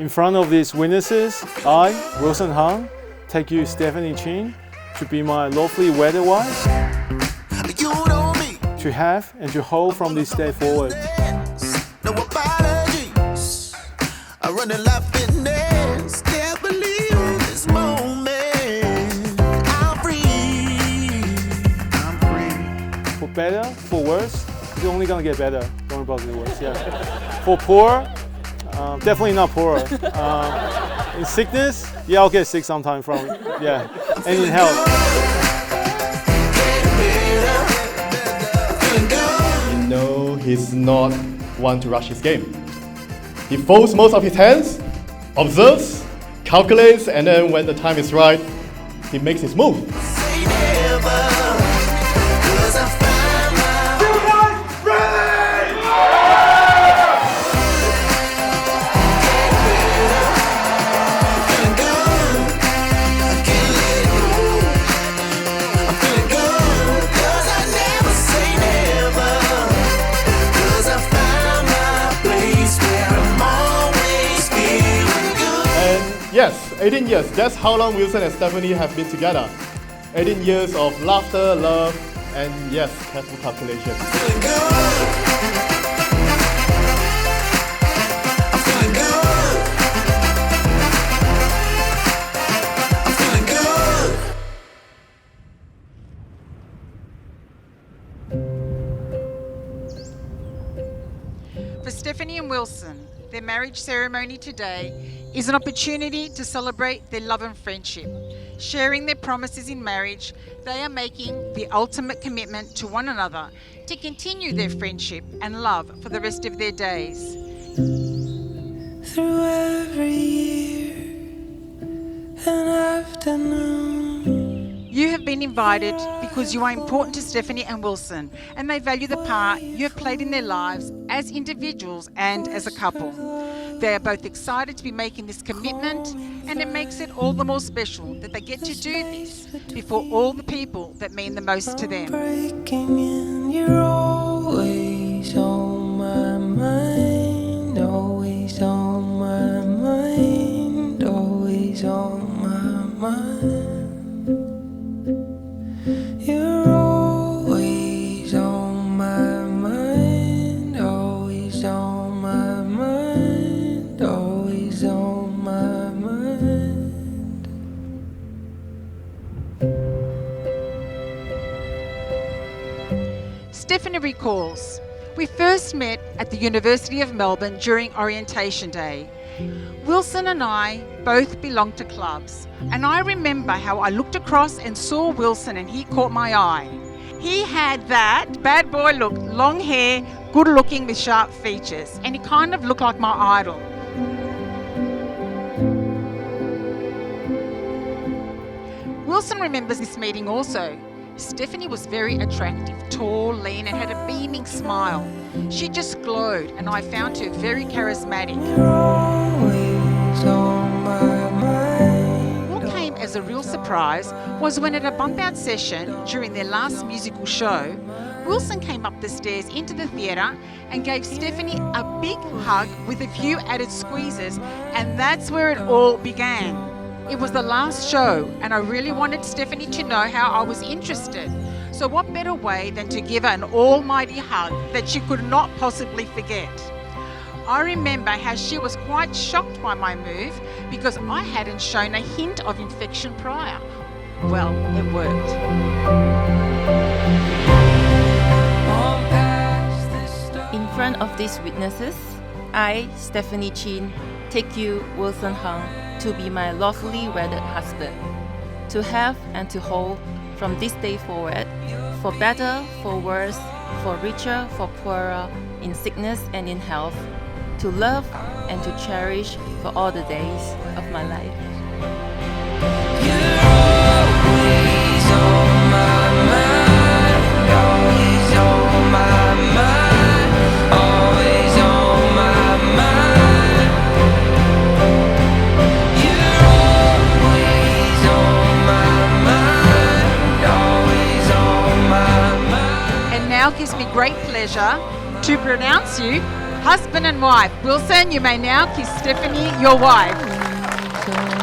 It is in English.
In front of these witnesses, I, Wilson Hung, take you, Stephanie Chin, to be my lawfully wedded wife, to have and to hold from this day forward. No apologies. I run a life fitness. Can't believe this moment. I'm free. I'm free. For better, for worse, it's only gonna get better. Don't worry about the worse. Yeah. For poor, definitely not poorer. In sickness, yeah, I'll get sick sometime from yeah. And in health. You know, he's not one to rush his game. He folds most of his hands, observes, calculates, and then when the time is right, he makes his move. Say never, 'cause I find my feeling good. I can't let go. I'm feeling good, 'cause I never say never. 'Cause I find my place where I'm always feeling good. And yes, 18 years, that's how long Wilson and Stephanie have been together. 18 years of laughter, love, and yes, careful calculation. Feeling good. I'm feeling good. I'm feeling good. For Stephanie and Wilson, their marriage ceremony today is an opportunity to celebrate their love and friendship. Sharing their promises in marriage, they are making the ultimate commitment to one another to continue their friendship and love for the rest of their days. Through every year and afternoon. You have been invited because you are important to Stephanie and Wilson, and they value the part you have played in their lives as individuals and as a couple. They are both excited to be making this commitment, and it makes it all the more special that they get to do this before all the people that mean the most to them. Breaking in, you're always on my mind, always on my mind, always on my mind. You're always on my mind, always on my mind, always on my mind. Stephanie recalls, we first met at the University of Melbourne during orientation day. Wilson and I both belonged to clubs, and I remember how I looked across and saw Wilson and he caught my eye. He had that bad boy look, long hair, good looking with sharp features, and he kind of looked like my idol. Wilson remembers this meeting also. Stephanie was very attractive, tall, lean, and had a beaming smile. She just glowed, and I found her very charismatic. You're always on my mind. What came as a real surprise was when at a bump out session during their last musical show, Wilson came up the stairs into the theatre and gave Stephanie a big hug with a few added squeezes, and that's where it all began. It was the last show, and I really wanted Stephanie to know how I was interested. So what better way than to give her an almighty hug that she could not possibly forget. I remember how she was quite shocked by my move because I hadn't shown a hint of infection prior. Well, it worked. In front of these witnesses, I, Stephanie Chin, take you, Wilson Hung, to be my lawfully wedded husband, to have and to hold from this day forward, for better, for worse, for richer, for poorer, in sickness and in health, to love and to cherish for all the days of my life. You're always on my mind, always on my mind, always on my mind. You're always on my mind, always on my mind. And now gives me great pleasure to pronounce you Husband and wife. Wilson, you may now kiss Stephanie, your wife.